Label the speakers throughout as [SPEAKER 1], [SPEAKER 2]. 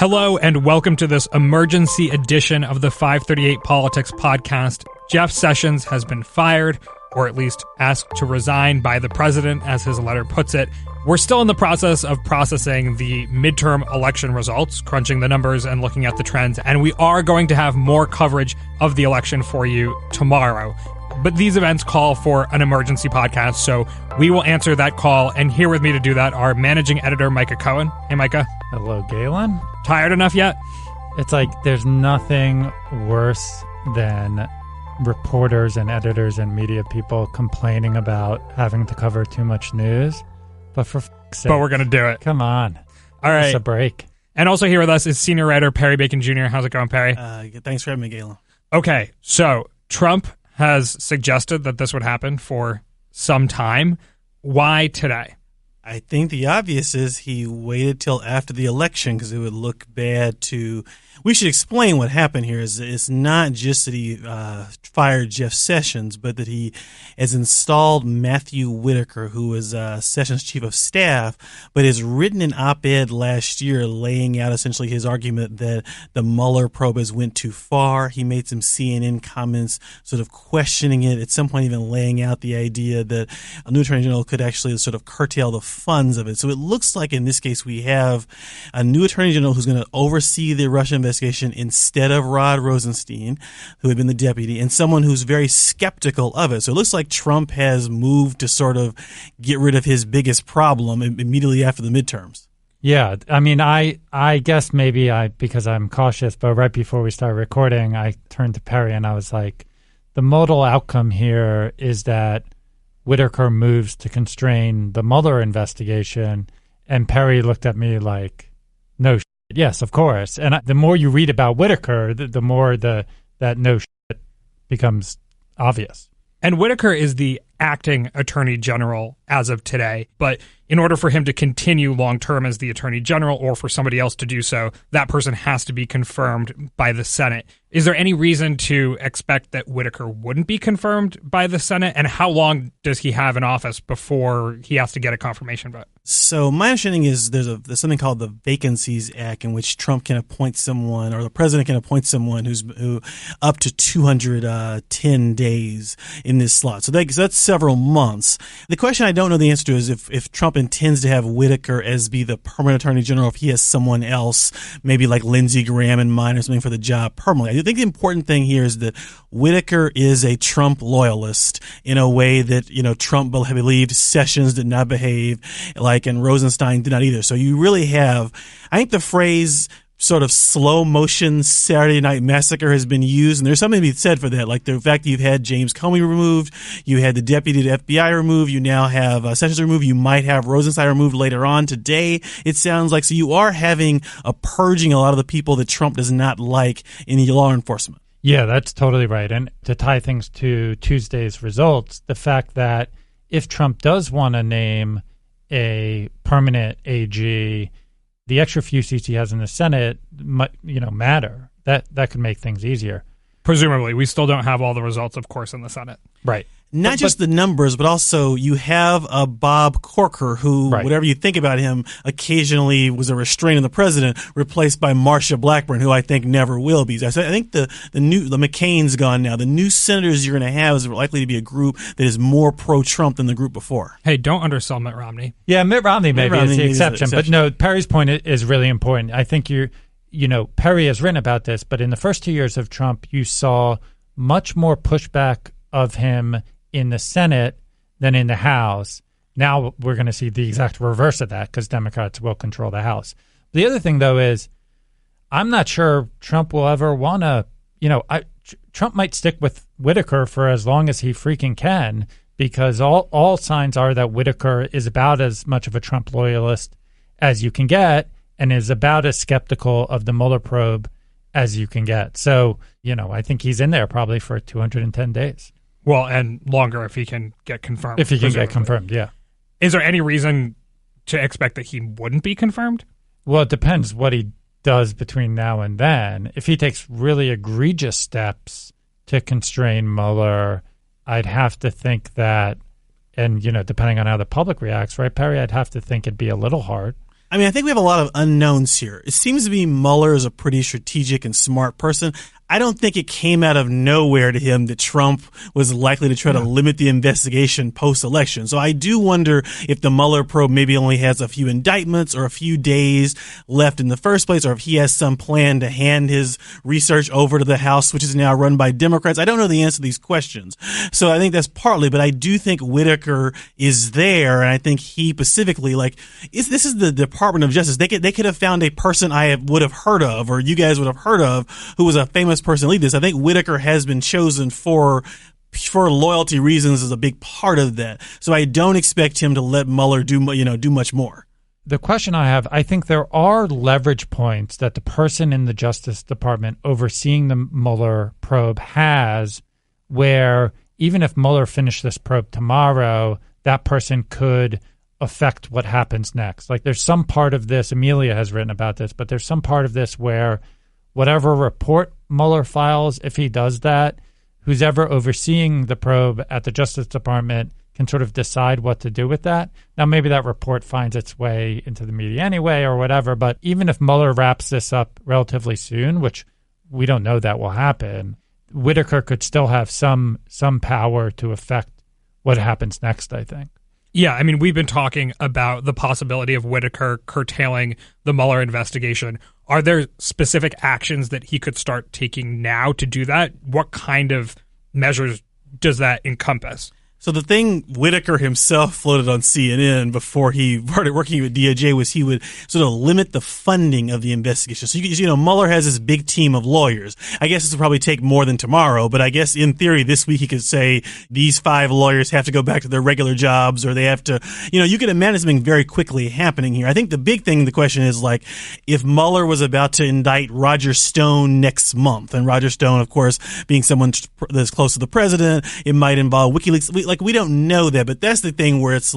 [SPEAKER 1] Hello and welcome to this emergency edition of the 538 Politics podcast. Jeff Sessions has been fired, or at least asked to resign by the president, as his letter puts it. We're still in the process of processing the midterm election results, crunching the numbers and looking at the trends, and we are going to have more coverage of the election for you tomorrow. But these events call for an emergency podcast, so we will answer that call. And here with me to do that are managing editor Micah Cohen. Hey, Micah.
[SPEAKER 2] Hello, Galen.
[SPEAKER 1] Tired enough yet?
[SPEAKER 2] It's like there's nothing worse than reporters and editors and media people complaining about having to cover too much news. But for f***'s sake,
[SPEAKER 1] but we're going to do it.
[SPEAKER 2] Come on.
[SPEAKER 1] All right.
[SPEAKER 2] It's a break.
[SPEAKER 1] And also here with us is senior writer Perry Bacon Jr. How's it going, Perry?
[SPEAKER 3] Thanks for having me, Galen.
[SPEAKER 1] Okay, so Trump has suggested that this would happen for some time. Why today?
[SPEAKER 3] I think the obvious is he waited till after the election because it would look bad to... We should explain what happened here. It's not just that he fired Jeff Sessions, but that he has installed Matthew Whitaker, who was Sessions' chief of staff, but has written an op-ed last year laying out essentially his argument that the Mueller probe has went too far. He made some CNN comments sort of questioning it, at some point even laying out the idea that a new attorney general could actually sort of curtail the funds of it. So it looks like in this case we have a new attorney general who's going to oversee the Russia investigation instead of Rod Rosenstein, who had been the deputy, and someone who's very skeptical of it. So it looks like Trump has moved to sort of get rid of his biggest problem immediately after the midterms.
[SPEAKER 2] Yeah, I mean, I guess maybe because I'm cautious, but right before we started recording, I turned to Perry and I was like, the modal outcome here is that Whitaker moves to constrain the Mueller investigation, and Perry looked at me like, no shit. Yes, of course. And the more you read about Whitaker, the more that no shit becomes obvious.
[SPEAKER 1] And Whitaker is the acting attorney general as of today, but in order for him to continue long-term as the attorney general or for somebody else to do so, that person has to be confirmed by the Senate. Is there any reason to expect that Whitaker wouldn't be confirmed by the Senate? And how long does he have in office before he has to get a confirmation vote?
[SPEAKER 3] So my understanding is there's something called the Vacancies Act in which Trump can appoint someone, or the president can appoint someone who up to 210 days in this slot. So that's several months. The question I don't know the answer to is if Trump intends to have Whitaker as be the permanent attorney general, if he has someone else, maybe like Lindsey Graham in mind or something for the job permanently. I think the important thing here is that Whitaker is a Trump loyalist in a way that, Trump believed Sessions did not behave like, and Rosenstein did not either. So you really have, I think the phrase sort of slow motion Saturday Night Massacre has been used, and there's something to be said for that. Like the fact that you've had James Comey removed, you had the deputy to FBI removed, you now have Sessions removed, you might have Rosenstein removed later on today, it sounds like. So you are having a purging a lot of the people that Trump does not like in the law enforcement.
[SPEAKER 2] Yeah, that's totally right. And to tie things to Tuesday's results, the fact that if Trump does want to name a permanent AG, the extra few seats he has in the Senate might, matter. That could make things easier.
[SPEAKER 1] Presumably. We still don't have all the results, of course, in the Senate.
[SPEAKER 2] Right.
[SPEAKER 3] Not just the numbers, but also you have a Bob Corker who,
[SPEAKER 2] right,
[SPEAKER 3] whatever you think about him, occasionally was a restraint on the president, replaced by Marsha Blackburn, who I think never will be. So I think the McCain's gone now. The new senators you're going to have is likely to be a group that is more pro-Trump than the group before.
[SPEAKER 1] Hey, don't undersell Mitt Romney.
[SPEAKER 2] Yeah, Mitt Romney maybe is the exception. But no, Perry's point is really important. I think Perry has written about this, but in the first 2 years of Trump, you saw much more pushback of him in the Senate than in the House. Now we're going to see the exact reverse of that because Democrats will control the House. The other thing, though, is I'm not sure Trump will ever want to, Trump might stick with Whitaker for as long as he freaking can, because all signs are that Whitaker is about as much of a Trump loyalist as you can get and is about as skeptical of the Mueller probe as you can get. So, I think he's in there probably for 210 days.
[SPEAKER 1] Well, and longer if he can get confirmed.
[SPEAKER 2] If he can get confirmed, yeah.
[SPEAKER 1] Is there any reason to expect that he wouldn't be confirmed?
[SPEAKER 2] Well, it depends what he does between now and then. If he takes really egregious steps to constrain Mueller, I'd have to think that, and, depending on how the public reacts, right, Perry, I'd have to think it'd be a little hard.
[SPEAKER 3] I mean, I think we have a lot of unknowns here. It seems to me Mueller is a pretty strategic and smart person. I don't think it came out of nowhere to him that Trump was likely to try to limit the investigation post-election. So I do wonder if the Mueller probe maybe only has a few indictments or a few days left in the first place, or if he has some plan to hand his research over to the House, which is now run by Democrats. I don't know the answer to these questions. So I think that's partly, but I do think Whitaker is there, and I think he specifically, this is the Department of Justice. They could have found a person I would have heard of, or you guys would have heard of, who was a famous person lead this. I think Whitaker has been chosen for loyalty reasons as a big part of that. So I don't expect him to let Mueller do much more.
[SPEAKER 2] The question I have, I think there are leverage points that the person in the Justice Department overseeing the Mueller probe has, where even if Mueller finished this probe tomorrow, that person could affect what happens next. Like there's some part of this, Amelia has written about this, but there's some part of this where whatever report Mueller files, if he does that, who's ever overseeing the probe at the Justice Department can sort of decide what to do with that. Now, maybe that report finds its way into the media anyway or whatever, but even if Mueller wraps this up relatively soon, which we don't know that will happen, Whitaker could still have some power to affect what happens next, I think.
[SPEAKER 1] Yeah, I mean, we've been talking about the possibility of Whitaker curtailing the Mueller investigation. Are there specific actions that he could start taking now to do that? What kind of measures does that encompass?
[SPEAKER 3] So the thing Whitaker himself floated on CNN before he started working with DOJ was he would sort of limit the funding of the investigation. So, Mueller has this big team of lawyers. I guess this will probably take more than tomorrow, but I guess in theory this week he could say these 5 lawyers have to go back to their regular jobs, or they have to, you can imagine something very quickly happening here. I think the big thing, the question is if Mueller was about to indict Roger Stone next month, and Roger Stone, of course, being someone that's close to the president, it might involve WikiLeaks. We don't know that, but that's the thing where it's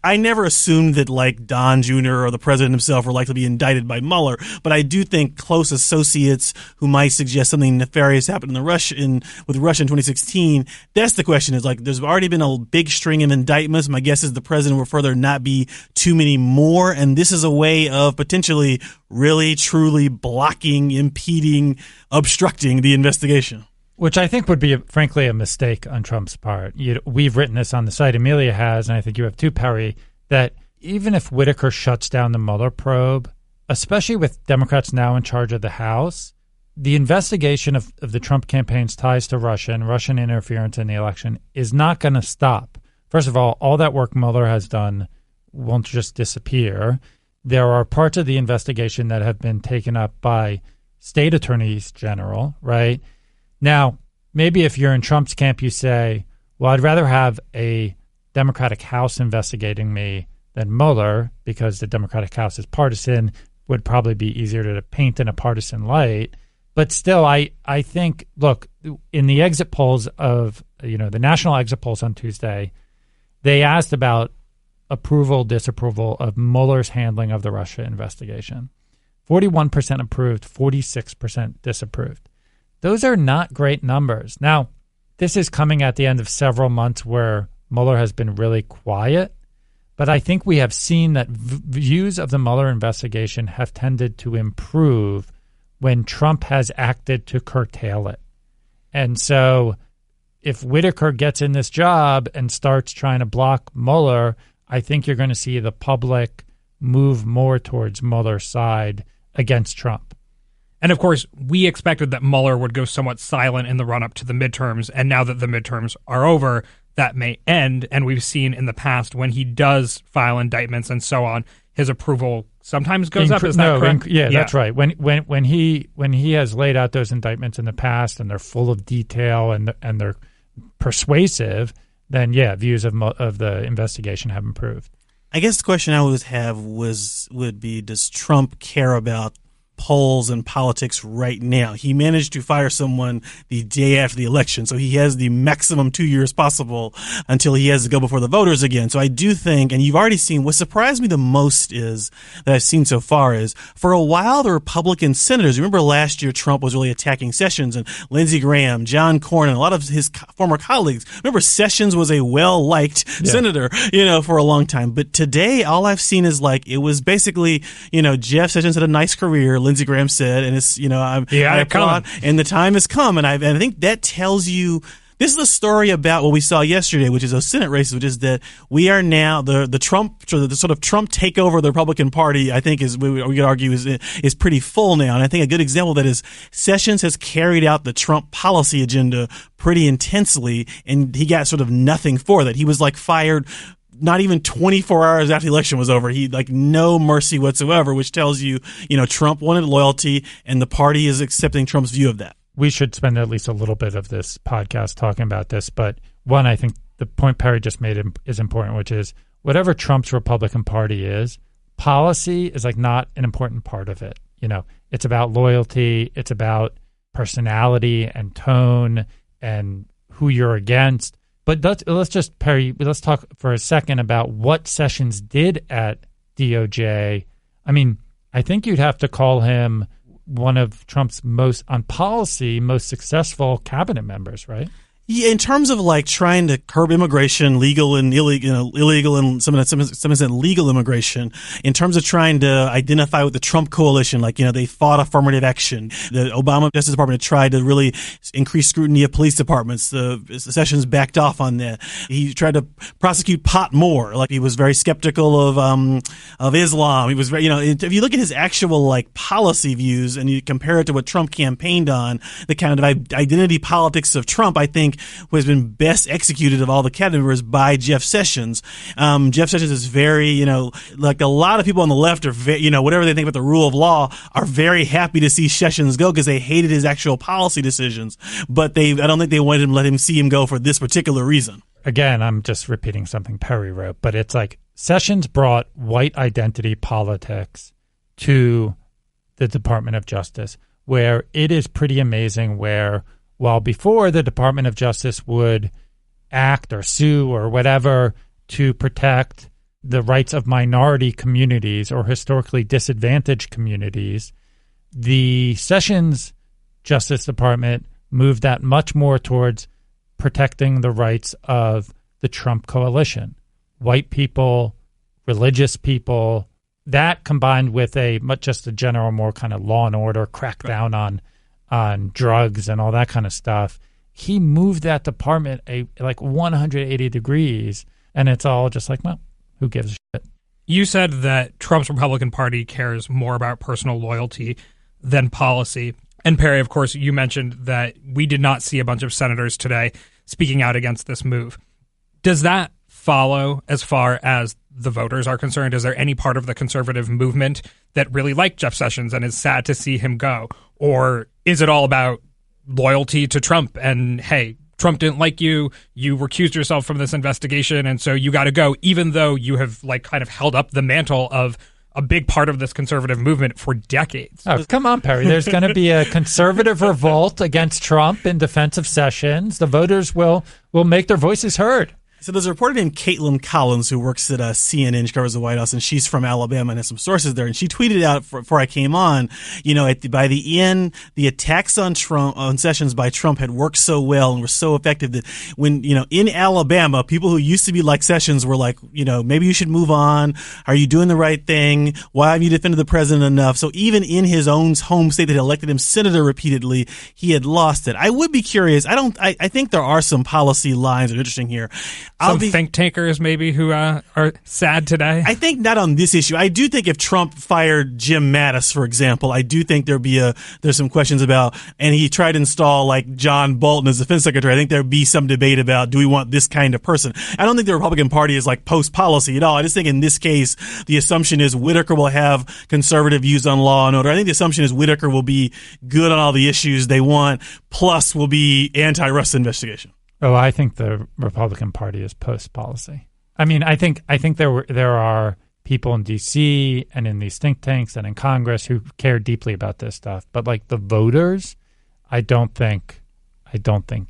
[SPEAKER 3] I never assumed that Don Jr. or the president himself were likely to be indicted by Mueller, but I do think close associates who might suggest something nefarious happened with Russia in 2016. That's the question is there's already been a big string of indictments. My guess is the president will further not be too many more, and this is a way of potentially really, truly blocking, impeding, obstructing the investigation.
[SPEAKER 2] Which I think would be, frankly, a mistake on Trump's part. We've written this on the site, Amelia has, and I think you have too, Perry, that even if Whitaker shuts down the Mueller probe, especially with Democrats now in charge of the House, the investigation of the Trump campaign's ties to Russia and Russian interference in the election is not going to stop. First of all that work Mueller has done won't just disappear. There are parts of the investigation that have been taken up by state attorneys general, right? Now, maybe if you're in Trump's camp, you say, well, I'd rather have a Democratic House investigating me than Mueller because the Democratic House is partisan, would probably be easier to paint in a partisan light. But still, I think, look, in the exit polls of, the national exit polls on Tuesday, they asked about approval, disapproval of Mueller's handling of the Russia investigation. 41% approved, 46% disapproved. Those are not great numbers. Now, this is coming at the end of several months where Mueller has been really quiet, but I think we have seen that views of the Mueller investigation have tended to improve when Trump has acted to curtail it. And so if Whitaker gets in this job and starts trying to block Mueller, I think you're going to see the public move more towards Mueller's side against Trump.
[SPEAKER 1] And of course, we expected that Mueller would go somewhat silent in the run-up to the midterms, and now that the midterms are over, that may end. And we've seen in the past when he does file indictments and so on, his approval sometimes goes up. Is that correct?
[SPEAKER 2] Yeah, that's right. When he has laid out those indictments in the past and they're full of detail and they're persuasive, then views of the investigation have improved.
[SPEAKER 3] I guess the question I would have would be: does Trump care about polls and politics right now. He managed to fire someone the day after the election, so he has the maximum 2 years possible until he has to go before the voters again. So I do think, and you've already seen, what surprised me the most is that I've seen so far is, for a while, the Republican senators, remember last year Trump was really attacking Sessions and Lindsey Graham, John Cornyn, a lot of his former colleagues. Remember, Sessions was a well-liked senator, for a long time. But today, all I've seen is it was basically, Jeff Sessions had a nice career, Lindsey Graham said, and it's, I applaud, and the time has come. And I think that tells you, this is the story about what we saw yesterday, which is those Senate races, which is that we are now the Trump, the sort of Trump takeover of the Republican Party, I think we could argue is pretty full now. And I think a good example of that is Sessions has carried out the Trump policy agenda pretty intensely, and he got sort of nothing for that. He was fired not even 24 hours after the election was over. He no mercy whatsoever, which tells you, Trump wanted loyalty, and the party is accepting Trump's view of that.
[SPEAKER 2] We should spend at least a little bit of this podcast talking about this. But one, I think the point Perry just made is important, which is whatever Trump's Republican Party is, policy is not an important part of it. It's about loyalty. It's about personality and tone and who you're against. But let's talk for a second about what Sessions did at DOJ. I mean, I think you'd have to call him one of Trump's most successful cabinet members, right?
[SPEAKER 3] Yeah, in terms of trying to curb immigration, legal and illegal and some extent legal immigration, in terms of trying to identify with the Trump coalition, they fought affirmative action. The Obama Justice Department tried to really increase scrutiny of police departments. The Sessions backed off on that. He tried to prosecute pot more. He was very skeptical of Islam. He was very, if you look at his actual policy views and you compare it to what Trump campaigned on, the kind of identity politics of Trump, I think, has been best executed of all the cabinet members by Jeff Sessions. Jeff Sessions is very, a lot of people on the left are, whatever they think about the rule of law, are very happy to see Sessions go because they hated his actual policy decisions. But I don't think they wanted to let him see him go for this particular reason.
[SPEAKER 2] Again, I'm just repeating something Perry wrote, but it's Sessions brought white identity politics to the Department of Justice, where it is pretty amazing where while before the Department of Justice would act or sue or whatever to protect the rights of minority communities or historically disadvantaged communities, the Sessions Justice Department moved that much more towards protecting the rights of the Trump coalition, white people, religious people. That combined with just a general more kind of law and order crackdown on drugs and all that kind of stuff, he moved that department 180 degrees, and it's all just well, who gives a shit?
[SPEAKER 1] You said that Trump's Republican Party cares more about personal loyalty than policy. And Perry, of course, you mentioned that we did not see a bunch of senators today speaking out against this move. Does that follow as far as the voters are concerned? Is there any part of the conservative movement that really liked Jeff Sessions and is sad to see him go? Or is it all about loyalty to Trump and, hey, Trump didn't like you, you recused yourself from this investigation, and so you got to go, even though you have kind of held up the mantle of a big part of this conservative movement for decades?
[SPEAKER 2] Oh, come on, Perry. There's going to be a conservative revolt against Trump in defense of Sessions. The voters will make their voices heard.
[SPEAKER 3] So there's a reporter named Caitlin Collins who works at CNN. She covers the White House, and she's from Alabama and has some sources there. And she tweeted out before I came on, by the end, the attacks on Sessions by Trump had worked so well and were so effective that when, in Alabama, people who used to be like Sessions were like, maybe you should move on. Are you doing the right thing? Why have you defended the president enough? So even in his own home state that elected him senator repeatedly, he had lost it. I would be curious. I think there are some policy lines that are interesting here.
[SPEAKER 1] Think tankers maybe who are sad today?
[SPEAKER 3] I think not on this issue. I do think if Trump fired Jim Mattis, for example, I do think there's some questions about, and he tried to install John Bolton as defense secretary, I think there'd be some debate about, do we want this kind of person? I don't think the Republican Party is post-policy at all. I just think in this case, the assumption is Whitaker will have conservative views on law and order. I think the assumption is Whitaker will be good on all the issues they want, plus will be anti-Russia investigation.
[SPEAKER 2] Oh, I think the Republican Party is post-policy. I mean, I think there are people in D.C. and in these think tanks and in Congress who care deeply about this stuff. But like the voters, I don't think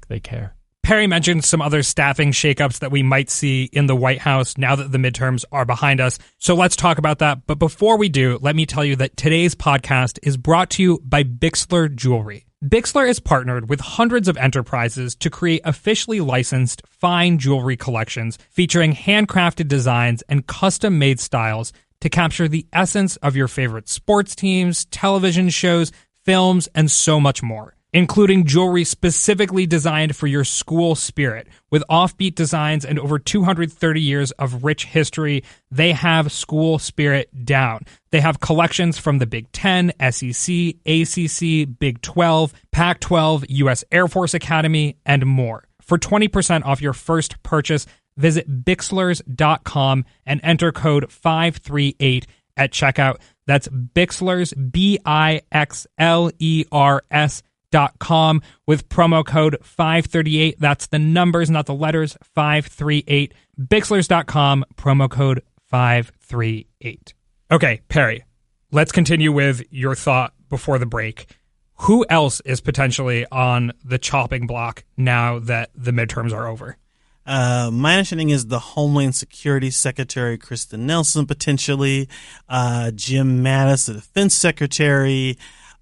[SPEAKER 2] they care.
[SPEAKER 1] Perry mentioned some other staffing shakeups that we might see in the White House now that the midterms are behind us. So let's talk about that. But before we do, let me tell you that today's podcast is brought to you by Bixler Jewelry. Bixler is partnered with hundreds of enterprises to create officially licensed fine jewelry collections featuring handcrafted designs and custom-made styles to capture the essence of your favorite sports teams, television shows, films, and so much more, including jewelry specifically designed for your school spirit. With offbeat designs and over 230 years of rich history, they have school spirit down. They have collections from the Big Ten, SEC, ACC, Big 12, Pac-12, U.S. Air Force Academy, and more. For 20% off your first purchase, visit Bixlers.com and enter code 538 at checkout. That's Bixlers, BIXLERS.com with promo code 538. That's the numbers, not the letters, 538. Bixlers.com, promo code 538. Okay, Perry, let's continue with your thought before the break. Who else is potentially on the chopping block now that the midterms are over?
[SPEAKER 3] My understanding is the Homeland Security Secretary, Kristen Nelson, potentially, Jim Mattis, the Defense Secretary,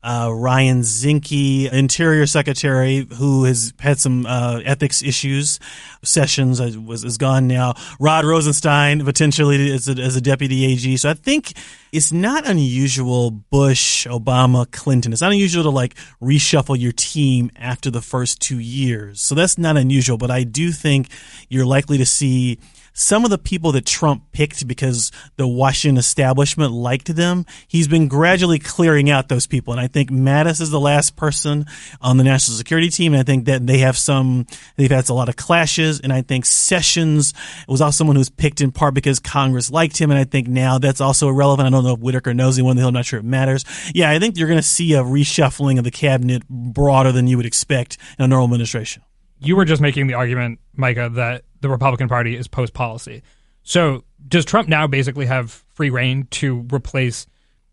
[SPEAKER 3] Ryan Zinke, Interior Secretary, who has had some ethics issues. Sessions is gone now. Rod Rosenstein, potentially as a deputy AG. So I think it's not unusual, Bush, Obama, Clinton. It's not unusual to like reshuffle your team after the first 2 years. So that's not unusual, but I do think you're likely to see some of the people that Trump picked because the Washington establishment liked them. He's been gradually clearing out those people. And I think Mattis is the last person on the national security team. And I think that they've had a lot of clashes. And I think Sessions was also someone who was picked in part because Congress liked him. And I think now that's also irrelevant. I don't know if Whitaker knows anyone. I'm not sure it matters. Yeah, I think you're going to see a reshuffling of the cabinet broader than you would expect in a normal administration.
[SPEAKER 1] You were just making the argument, Micah, that the Republican Party is post-policy. So does Trump now basically have free reign to replace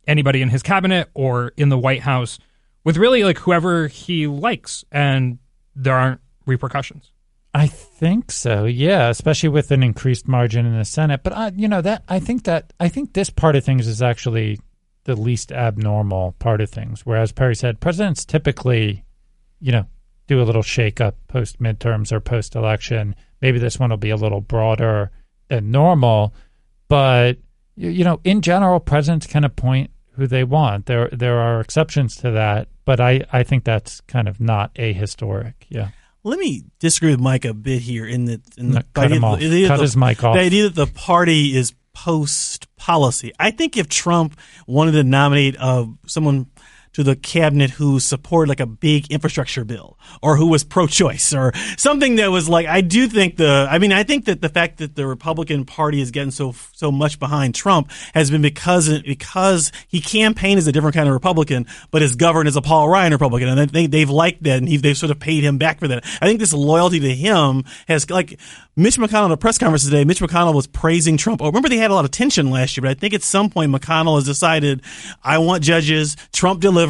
[SPEAKER 1] anybody in his cabinet or in the White House with really like whoever he likes and there aren't repercussions?
[SPEAKER 2] I think so, yeah, especially with an increased margin in the Senate. But I think this part of things is actually the least abnormal part of things. Whereas Perry said, presidents typically, do a little shakeup post midterms or post election. Maybe this one will be a little broader than normal, but in general, presidents can appoint who they want. There are exceptions to that, but I think that's kind of not ahistoric. Yeah.
[SPEAKER 3] Let me disagree with Mike a bit here
[SPEAKER 2] cut his mic off.
[SPEAKER 3] The idea that the party is post policy. I think if Trump wanted to nominate someone to the cabinet who supported like a big infrastructure bill or who was pro-choice or something that was like, I think that the fact that the Republican Party is getting so much behind Trump has been because he campaigned as a different kind of Republican, but is governed as a Paul Ryan Republican. And they've liked that and they've sort of paid him back for that. I think this loyalty to him has like Mitch McConnell at a press conference today. Mitch McConnell was praising Trump. Oh, remember they had a lot of tension last year, but I think at some point McConnell has decided, I want judges. Trump delivers.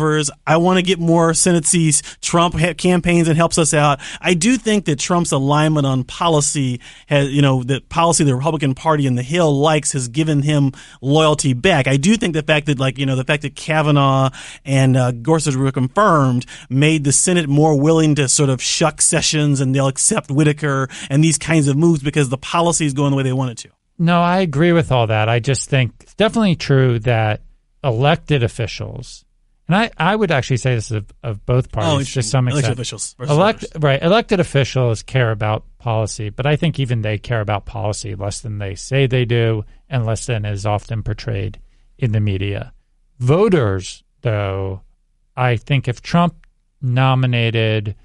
[SPEAKER 3] I want to get more Senate seats. Trump campaigns and helps us out. I do think that Trump's alignment on policy has, the policy the Republican Party and the Hill likes has given him loyalty back. I do think the fact that Kavanaugh and Gorsuch were confirmed made the Senate more willing to sort of shuck Sessions and they'll accept Whitaker and these kinds of moves because the policy is going the way they want it to.
[SPEAKER 2] No, I agree with all that. I just think it's definitely true that elected officials, and I would actually say this of both parties to some extent. Elected officials care about policy, but I think even they care about policy less than they say they do and less than is often portrayed in the media. Voters, though, I think if Trump nominated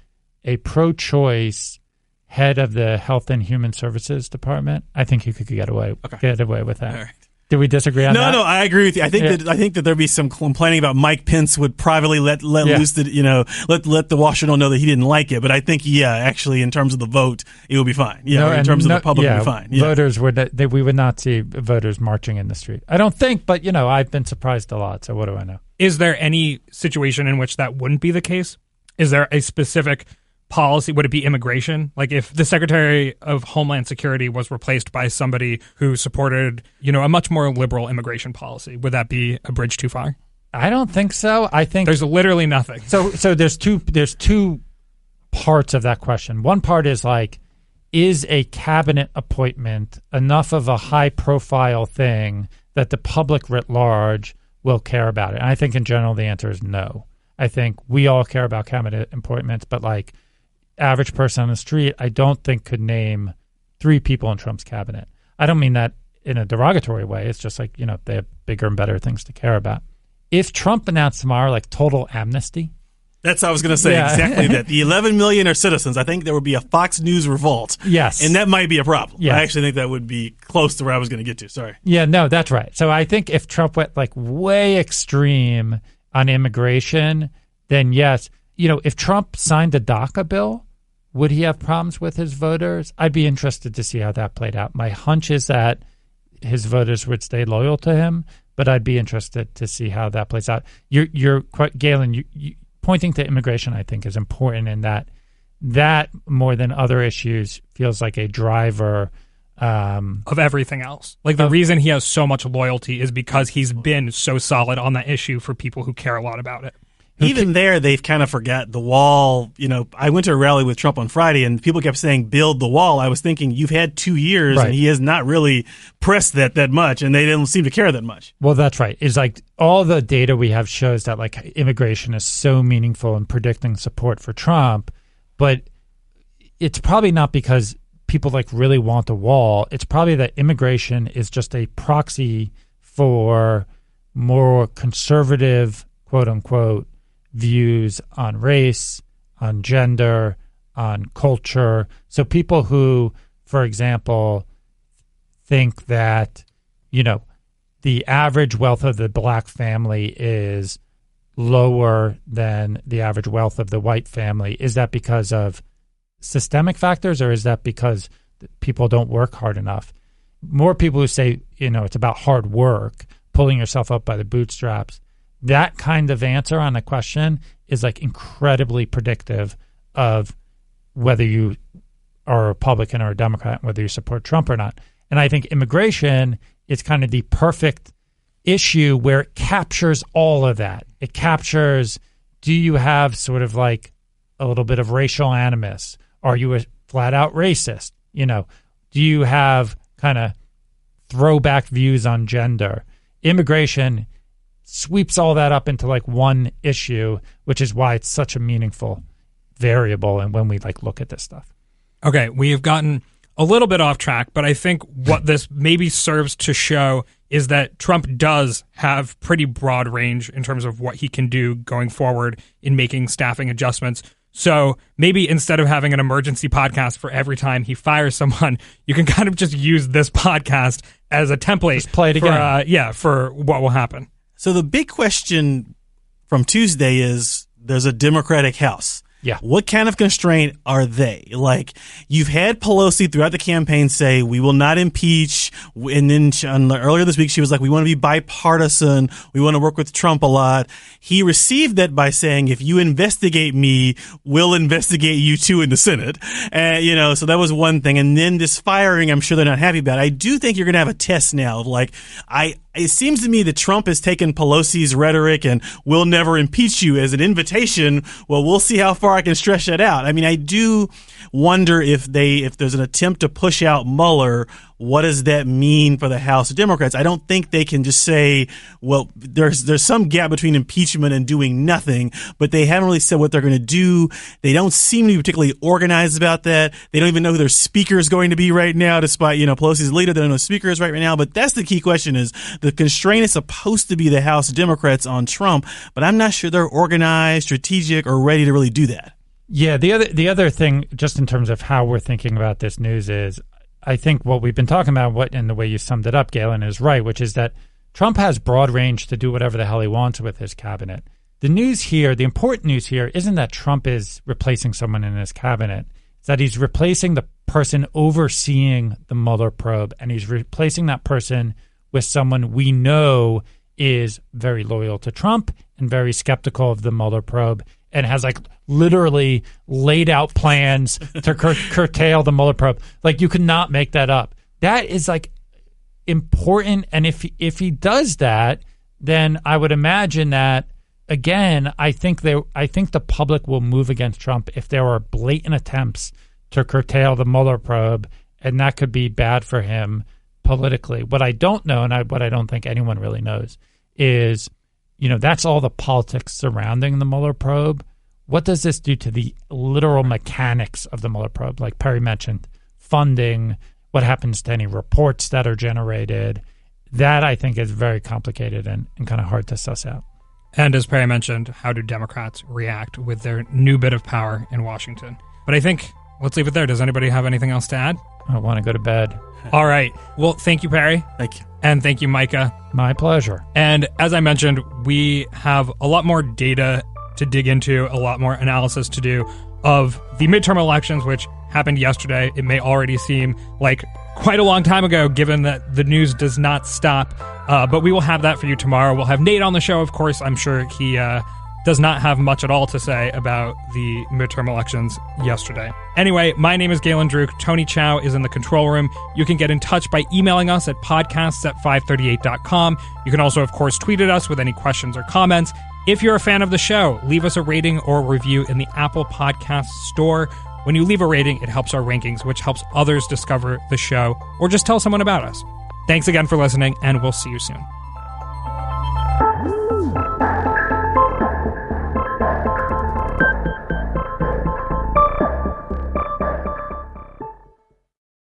[SPEAKER 2] a pro-choice head of the Health and Human Services Department, I think he could get away with that.
[SPEAKER 3] All right.
[SPEAKER 2] Do we disagree on that?
[SPEAKER 3] No, I agree with you. I think that there'd be some complaining about Mike Pence would privately let loose let the Washington know that he didn't like it. But I think actually in terms of the vote, it would be fine. In terms of the public, it would be fine.
[SPEAKER 2] Voters we would not see voters marching in the street. I don't think, but I've been surprised a lot. So what do I know?
[SPEAKER 1] Is there any situation in which that wouldn't be the case? Is there a specific policy? Would it be immigration? Like if the Secretary of Homeland Security was replaced by somebody who supported, a much more liberal immigration policy, would that be a bridge too far?
[SPEAKER 2] I don't think so. I think
[SPEAKER 1] there's literally nothing.
[SPEAKER 2] So there's two parts of that question. One part is is a cabinet appointment enough of a high profile thing that the public writ large will care about it? And I think in general the answer is no. I think we all care about cabinet appointments, but average person on the street, I don't think could name 3 people in Trump's cabinet. I don't mean that in a derogatory way. It's just they have bigger and better things to care about. If Trump announced tomorrow total amnesty.
[SPEAKER 3] That's what I was going to say, exactly that. The 11 million are citizens. I think there would be a Fox News revolt.
[SPEAKER 2] Yes.
[SPEAKER 3] And that might be a problem.
[SPEAKER 2] Yes.
[SPEAKER 3] I actually think that would be close to where I was going to get to. Sorry.
[SPEAKER 2] Yeah, no, that's right. So I think if Trump went way extreme on immigration, then yes. If Trump signed the DACA bill, would he have problems with his voters? I'd be interested to see how that played out. My hunch is that his voters would stay loyal to him, but I'd be interested to see how that plays out. You're Galen, you pointing to immigration, I think, is important in that more than other issues feels like a driver
[SPEAKER 1] of everything else. The reason he has so much loyalty is because he's been so solid on that issue for people who care a lot about it.
[SPEAKER 3] Even there, they've kind of forgot the wall. I went to a rally with Trump on Friday, and people kept saying, build the wall. I was thinking, you've had 2 years, right, and he has not really pressed that much, and they didn't seem to care that much.
[SPEAKER 2] Well, that's right. It's all the data we have shows that immigration is so meaningful in predicting support for Trump, but it's probably not because people really want the wall. It's probably that immigration is just a proxy for more conservative, quote unquote, views on race, on gender, on culture. So people who, for example, think that, the average wealth of the black family is lower than the average wealth of the white family. Is that because of systemic factors, or is that because people don't work hard enough? More people who say, it's about hard work, pulling yourself up by the bootstraps. That kind of answer on the question is incredibly predictive of whether you are a Republican or a Democrat, whether you support Trump or not. And I think immigration is kind of the perfect issue where it captures all of that. It captures, do you have sort of a little bit of racial animus? Are you a flat out racist? Do you have kind of throwback views on gender? Immigration sweeps all that up into one issue, which is why it's such a meaningful variable and when we look at this stuff.
[SPEAKER 1] Okay, we have gotten a little bit off track, but I think what this maybe serves to show is that Trump does have pretty broad range in terms of what he can do going forward in making staffing adjustments. So maybe instead of having an emergency podcast for every time he fires someone, you can kind of just use this podcast as a template.
[SPEAKER 2] Just play it again.
[SPEAKER 1] For what will happen.
[SPEAKER 3] So the big question from Tuesday is there's a Democratic House.
[SPEAKER 2] Yeah.
[SPEAKER 3] What kind of constraint are they? You've had Pelosi throughout the campaign say, we will not impeach. And then earlier this week, she was we want to be bipartisan. We want to work with Trump a lot. He received that by saying, if you investigate me, we'll investigate you too in the Senate. And, so that was one thing. And then this firing, I'm sure they're not happy about. I do think you're going to have a test now of it seems to me that Trump has taken Pelosi's rhetoric and we'll never impeach you as an invitation. Well, we'll see how far I can stretch that out. I mean, I do wonder if there's an attempt to push out Mueller, what does that mean for the House of Democrats? I don't think they can just say, well, there's some gap between impeachment and doing nothing, but they haven't really said what they're going to do. They don't seem to be particularly organized about that. They don't even know who their speaker is going to be right now, despite, Pelosi's leader. They don't know who the speaker is right now. But that's the key question is the constraint is supposed to be the House Democrats on Trump, but I'm not sure they're organized, strategic, or ready to really do that.
[SPEAKER 2] Yeah, the other thing, just in terms of how we're thinking about this news is, I think what we've been talking about, and the way you summed it up, Galen, is right, which is that Trump has broad range to do whatever the hell he wants with his cabinet. The news here, the important news here, isn't that Trump is replacing someone in his cabinet. It's that he's replacing the person overseeing the Mueller probe, and he's replacing that person with someone we know is very loyal to Trump and very skeptical of the Mueller probe and has like literally laid out plans to curtail the Mueller probe. Like, you could not make that up. That is like important. And if he does that, then I would imagine that, again, I think the public will move against Trump if there are blatant attempts to curtail the Mueller probe, and that could be bad for him politically. What I don't know, and what I don't think anyone really knows, is, that's all the politics surrounding the Mueller probe. What does this do to the literal mechanics of the Mueller probe? Like Perry mentioned, funding, what happens to any reports that are generated. That, I think, is very complicated and kind of hard to suss out.
[SPEAKER 1] And as Perry mentioned, how do Democrats react with their new bit of power in Washington? But I think let's leave it there. Does anybody have anything else to add?
[SPEAKER 2] I want to go to bed.
[SPEAKER 1] All right. Well, thank you, Perry.
[SPEAKER 3] Thank you.
[SPEAKER 1] And thank you, Micah.
[SPEAKER 2] My pleasure.
[SPEAKER 1] And as I mentioned, we have a lot more data to dig into, a lot more analysis to do of the midterm elections, which happened yesterday. It may already seem like quite a long time ago, given that the news does not stop. But we will have that for you tomorrow. We'll have Nate on the show, of course. I'm sure he does not have much at all to say about the midterm elections yesterday. Anyway, my name is Galen Druk. Tony Chow is in the control room. You can get in touch by emailing us at podcasts@538.com. You can also, of course, tweet at us with any questions or comments. If you're a fan of the show, leave us a rating or review in the Apple Podcast Store. When you leave a rating, it helps our rankings, which helps others discover the show, or just tell someone about us. Thanks again for listening, and we'll see you soon.